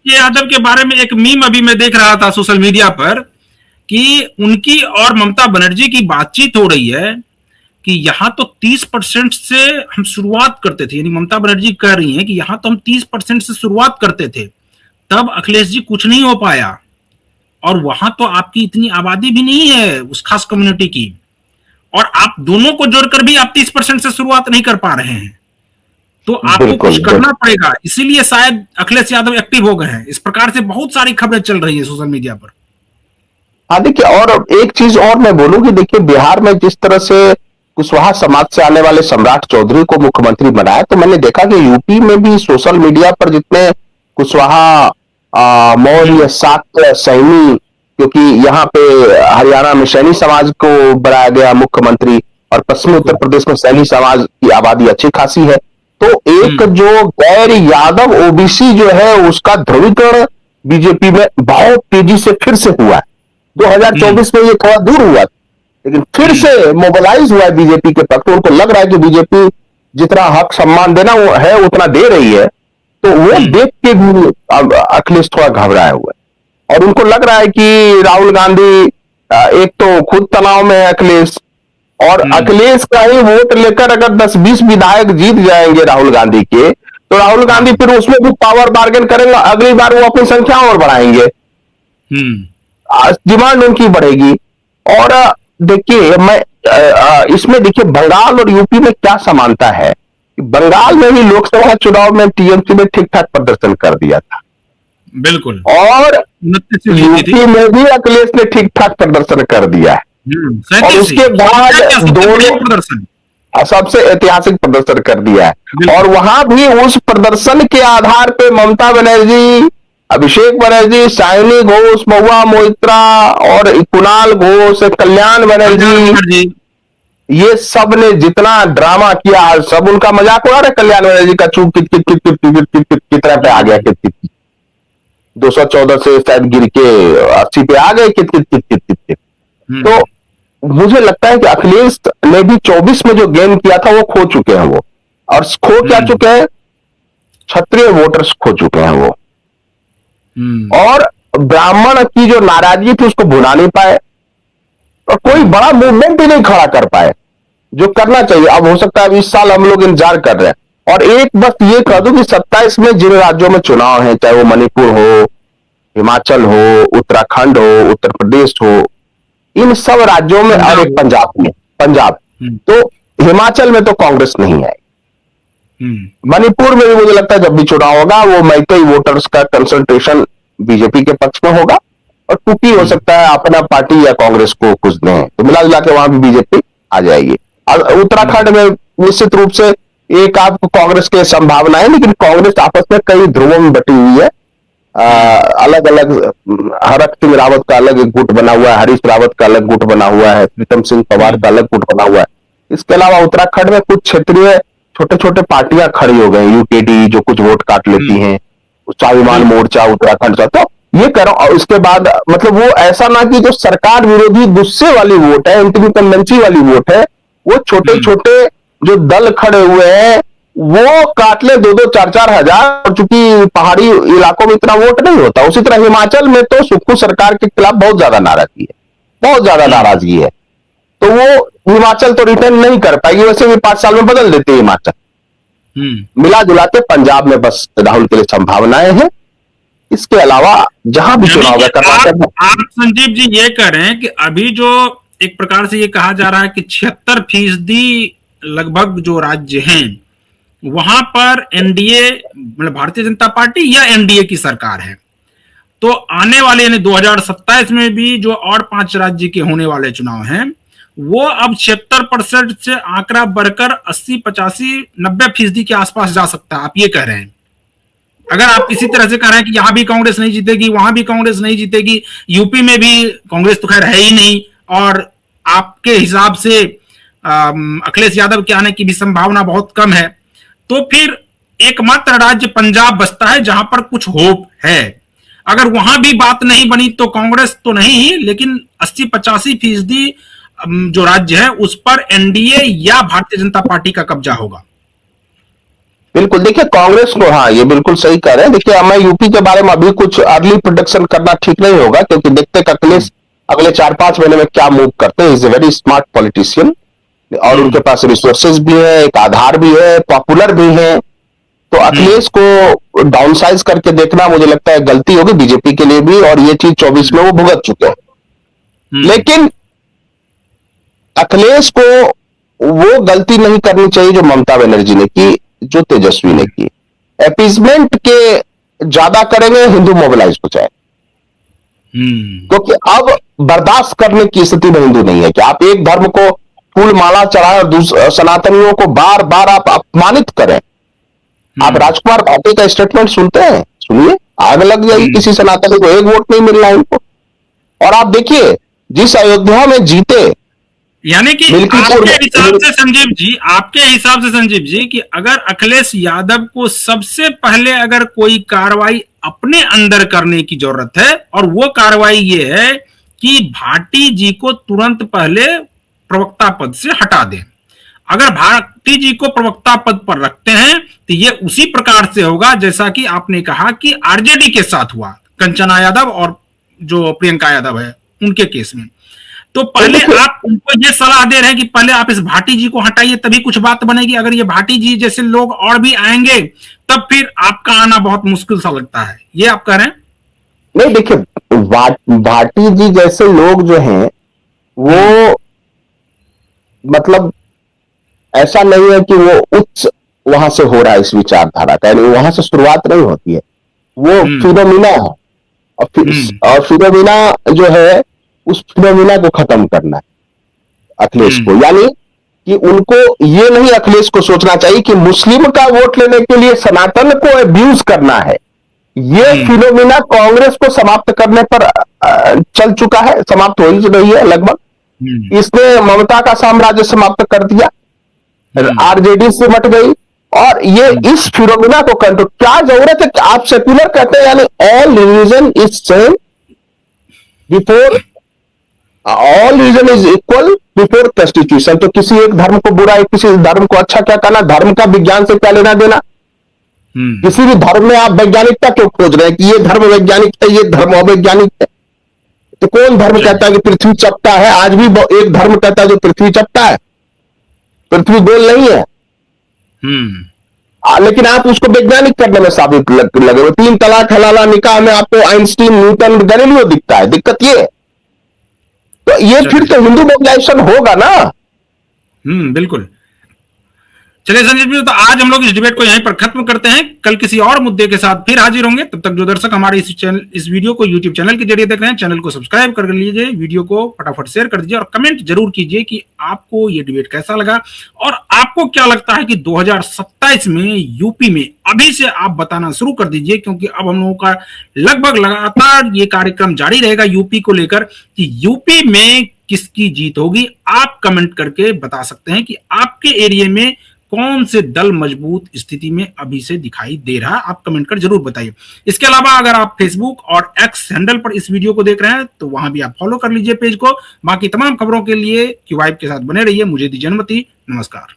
के यादव के बारे में एक मीम अभी मैं देख रहा था सोशल मीडिया पर कि उनकी और ममता बनर्जी की बातचीत हो रही है कि यहाँ तो 30% से हम शुरुआत करते थे, यानी ममता बनर्जी कह रही हैं कि यहाँ तो हम 30% से शुरुआत करते थे, तब अखिलेश जी कुछ नहीं हो पाया, और वहां तो आपकी इतनी आबादी भी नहीं है उस खास कम्युनिटी की, और आप दोनों को जोड़कर भी आप 30% से शुरुआत नहीं कर पा रहे हैं, तो आपको कुछ करना पड़ेगा। इसीलिए शायद अखिलेश यादव एक्टिव हो गए हैं। इस प्रकार से बहुत सारी खबरें चल रही है सोशल मीडिया पर। हाँ देखिए, और एक चीज और मैं बोलूं कि देखिए, बिहार में जिस तरह से कुशवाहा समाज से आने वाले सम्राट चौधरी को मुख्यमंत्री बनाया, तो मैंने देखा कि यूपी में भी सोशल मीडिया पर जितने कुशवाहा, मौर्य, शाक्य, सैनी, क्योंकि यहाँ पे हरियाणा में सैनी समाज को बनाया गया मुख्यमंत्री, और पश्चिमी उत्तर प्रदेश में सैनी समाज की आबादी अच्छी खासी है, तो एक जो गैर यादव ओबीसी जो है उसका ध्रुवीकरण बीजेपी में बहुत तेजी से फिर से हुआ है। 2024 में ये थोड़ा दूर हुआ, लेकिन फिर से मोबिलाइज हुआ है बीजेपी के पक्ष। उनको लग रहा है कि बीजेपी जितना हक सम्मान देना है उतना दे रही है, तो वो देख के भी अखिलेश थोड़ा घबराया हुआ है, और उनको लग रहा है कि राहुल गांधी, एक तो खुद तनाव में है अखिलेश, और अखिलेश का ही वोट लेकर अगर 10-20 विधायक जीत जाएंगे राहुल गांधी के, तो राहुल गांधी फिर उसमें भी पावर बार्गेन करेंगे, अगली बार वो अपनी संख्या और बढ़ाएंगे, डिमांड उनकी बढ़ेगी। और देखिए, मैं इसमें देखिए बंगाल और यूपी में क्या समानता है, बंगाल में भी लोकसभा चुनाव में टीएमसी ने ठीक ठाक प्रदर्शन कर दिया था, बिल्कुल, और यूपी में भी अखिलेश ने ठीक ठाक प्रदर्शन कर दिया है, और उसके बाद दोनों सबसे ऐतिहासिक प्रदर्शन कर दिया है, और वहां भी उस प्रदर्शन के आधार पे ममता बनर्जी, अभिषेक बनर्जी, साइनी घोष, महुआ मोइत्रा और कुणाल घोष, कल्याण बनर्जी, ये सब ने जितना ड्रामा किया, सब उनका मजाक उड़ा रहे। कल्याण बनर्जी का चूक कित कित कित कित कित कित कित कितना पे आ गया, कित कित 214 से शायद गिर के 80 पे आ गए, कित कित कित कित कित कित। तो मुझे लगता है कि अखिलेश ने भी 24 में जो गेन किया था वो खो चुके हैं वो, और खो क्या चुके हैं, क्षत्रिय वोटर्स खो चुके हैं वो, और ब्राह्मण की जो नाराजगी थी उसको भुला नहीं पाए, और कोई बड़ा मूवमेंट भी नहीं खड़ा कर पाए जो करना चाहिए। अब हो सकता है 20 साल हम लोग इंतजार कर रहे हैं, और एक बस ये कह दूं कि 27 में जिन राज्यों में चुनाव है, चाहे वो मणिपुर हो, हिमाचल हो, उत्तराखंड हो, उत्तर प्रदेश हो, इन सब राज्यों में, और एक पंजाब, तो हिमाचल में तो कांग्रेस नहीं है, मणिपुर में भी मुझे लगता है जब भी चुनाव होगा वो मैतेई वोटर्स का कंसंट्रेशन बीजेपी के पक्ष में होगा, और टूकी हो सकता है अपना पार्टी या कांग्रेस को कुछ दें, तो मिला जुला के वहां भी बीजेपी आ जाएगी। उत्तराखंड में निश्चित रूप से एक आपको कांग्रेस की संभावना है, लेकिन कांग्रेस आपस में कई ध्रुवों में बटी हुई है, अलग अलग, हरक सिंह रावत का अलग एक गुट बना हुआ है, हरीश रावत का अलग गुट बना हुआ है, प्रीतम सिंह पवार का अलग गुट बना हुआ है। इसके अलावा उत्तराखंड में कुछ क्षेत्रीय छोटे छोटे पार्टियां खड़ी हो गई, यूकेडी जो कुछ वोट काट लेती हैं, स्वाभिमान मोर्चा उत्तराखंड का, तो ये करो। और इसके बाद मतलब वो ऐसा ना कि जो सरकार विरोधी गुस्से वाली वोट है, इंडिपेंडेंसी वाली वोट है, वो छोटे छोटे जो दल खड़े हुए हैं वो काट ले 2-2, 4-4 हजार, और चूंकि पहाड़ी इलाकों में इतना वोट नहीं होता। उसी तरह हिमाचल में तो सुक्खू सरकार के खिलाफ बहुत ज्यादा नाराजगी है, बहुत ज्यादा नाराजगी है, तो वो हिमाचल तो रिटर्न नहीं कर पाएगी, वैसे भी 5 साल में बदल देते हैं हिमाचल। मिला जुलाते पंजाब में बस राहुल के लिए संभावनाएं हैं, इसके अलावा जहां भी चुनाव है कर्नाटक में। आप संजीव जी ये कह रहे हैं कि अभी जो एक प्रकार से ये कहा जा रहा है कि 76% लगभग जो राज्य हैं वहां पर एनडीए, मतलब भारतीय जनता पार्टी या एनडीए की सरकार है, तो आने वाले यानी 2027 में भी जो और 5 राज्य के होने वाले चुनाव हैं वो अब 76% से आंकड़ा बढ़कर 80, 85, 90% के आसपास जा सकता है, आप ये कह रहे हैं। अगर आप इसी तरह से कह रहे हैं कि यहां भी कांग्रेस नहीं जीतेगी, वहां भी कांग्रेस नहीं जीतेगी, यूपी में भी कांग्रेस तो खैर है ही नहीं, और आपके हिसाब से अखिलेश यादव के आने की भी संभावना बहुत कम है, तो फिर एकमात्र राज्य पंजाब बचता है जहां पर कुछ होप है। अगर वहां भी बात नहीं बनी तो कांग्रेस तो नहीं, लेकिन 80-85% जो राज्य है उस पर एनडीए या भारतीय जनता पार्टी का कब्जा होगा। बिल्कुल, देखिए कांग्रेस को, हाँ ये बिल्कुल सही कह रहे हैं। देखिए हमें यूपी के बारे में अभी कुछ अर्ली प्रोडिक्शन करना ठीक नहीं होगा, क्योंकि देखते हैं अखिलेश अगले 4-5 महीने में क्या मूव करते हैं। Is a very smart politician, और उनके पास रिसोर्सेज भी है, एक आधार भी है, पॉपुलर भी है। तो अखिलेश को डाउनसाइज करके देखना मुझे लगता है गलती होगी बीजेपी के लिए भी, और ये चीज 24 में वो भुगत चुके हैं। लेकिन अखिलेश को वो गलती नहीं करनी चाहिए जो ममता बनर्जी ने की, जो तेजस्वी ने की। अपीजमेंट के ज्यादा करेंगे, हिंदू मोबिलाइज हो जाए, क्योंकि अब बर्दाश्त करने की स्थिति में हिंदू नहीं है कि आप एक धर्म को फूल माला चढ़ाए और सनातनियों को बार बार आप अपमानित करें। आप राजकुमार भाटी का स्टेटमेंट सुनते हैं, सुनिए, आग लग जाएगी किसी सनातनी को, एक वोट नहीं मिल रहा है इनको। और आप देखिए जिस अयोध्या में जीते, यानी कि आपके हिसाब से संजीव जी, आपके हिसाब से संजीव जी, कि अगर अखिलेश यादव को सबसे पहले अगर कोई कार्रवाई अपने अंदर करने की जरूरत है, और वो कार्रवाई ये है कि भाटी जी को तुरंत पहले प्रवक्ता पद से हटा दें। अगर भाटी जी को प्रवक्ता पद पर रखते हैं तो ये उसी प्रकार से होगा जैसा कि आपने कहा कि आरजेडी के साथ हुआ, कंचना यादव और जो प्रियंका यादव है उनके केस में। तो पहले आप उनको ये सलाह दे रहे हैं कि पहले आप इस भाटी जी को हटाइए, तभी कुछ बात बनेगी। अगर ये भाटी जी जैसे लोग और भी आएंगे तब फिर आपका आना बहुत मुश्किल सा लगता है, ये आप कह रहे हैं? नहीं, देखिए भाटी जी जैसे लोग जो हैं वो मतलब ऐसा नहीं है कि वो उच्च वहां से हो रहा है इस विचारधारा का, यानी वहां से शुरुआत नहीं होती है, वो फिनोमिना है। और फिनोमिना जो है, उस फिनोमिना को खत्म करना है अखिलेश को। यानी कि उनको ये नहीं अखिलेश को सोचना चाहिए कि मुस्लिम का वोट लेने के लिए सनातन को अब्यूज करना है। ये फिनोमिना कांग्रेस को समाप्त करने पर चल चुका है, समाप्त हो ही रही है लगभग। इसने ममता का साम्राज्य समाप्त कर दिया, आरजेडी से मट गई, और ये इस फिनोमिना को कंट्रोल, क्या जरूरत है कि आप सेक्युलर कहते हैं, यानी all religion is same before, all religion is equal before constitution. तो किसी एक धर्म को बुरा, किसी धर्म को अच्छा क्या कहना, धर्म का विज्ञान से क्या लेना देना? किसी भी धर्म में आप वैज्ञानिकता क्यों खोज रहे हैं कि ये धर्म वैज्ञानिक है, ये धर्म अवैज्ञानिक है? तो कौन धर्म कहता है कि पृथ्वी चपटा है? आज भी एक धर्म कहता है जो पृथ्वी चपटा है, पृथ्वी गोल नहीं है। लेकिन आप उसको वैज्ञानिक करने में साबित लगे हुए। 3 तलाक हलाला निकाह में आपको आइंस्टीन, न्यूटन, गैलीलियो दिखता है। दिक्कत ये, तो ये फिर तो हिंदू मोबिलाइजेशन होगा ना। बिल्कुल। चलिए संजीव जी, तो आज हम लोग इस डिबेट को यहीं पर खत्म करते हैं। कल किसी और मुद्दे के साथ फिर हाजिर होंगे। तब तक जो दर्शक हमारे इस वीडियो को यूट्यूब चैनल के जरिए देख रहे हैं, चैनल को सब्सक्राइब कर लीजिए, वीडियो को फटाफट शेयर कर दीजिए, और कमेंट जरूर कीजिए कि आपको ये डिबेट कैसा लगा, और आपको क्या लगता है कि 2027 में यूपी में, अभी से आप बताना शुरू कर दीजिए, क्योंकि अब हम लोगों का लगभग लगातार ये कार्यक्रम जारी रहेगा यूपी को लेकर कि यूपी में किसकी जीत होगी। आप कमेंट करके बता सकते हैं कि आपके एरिया में कौन से दल मजबूत स्थिति में अभी से दिखाई दे रहा है, आप कमेंट कर जरूर बताइए। इसके अलावा अगर आप फेसबुक और एक्स हैंडल पर इस वीडियो को देख रहे हैं तो वहां भी आप फॉलो कर लीजिए पेज को। बाकी तमाम खबरों के लिए क्यूवाइब के साथ बने रहिए। मुझे दीजिए अनुमति, नमस्कार।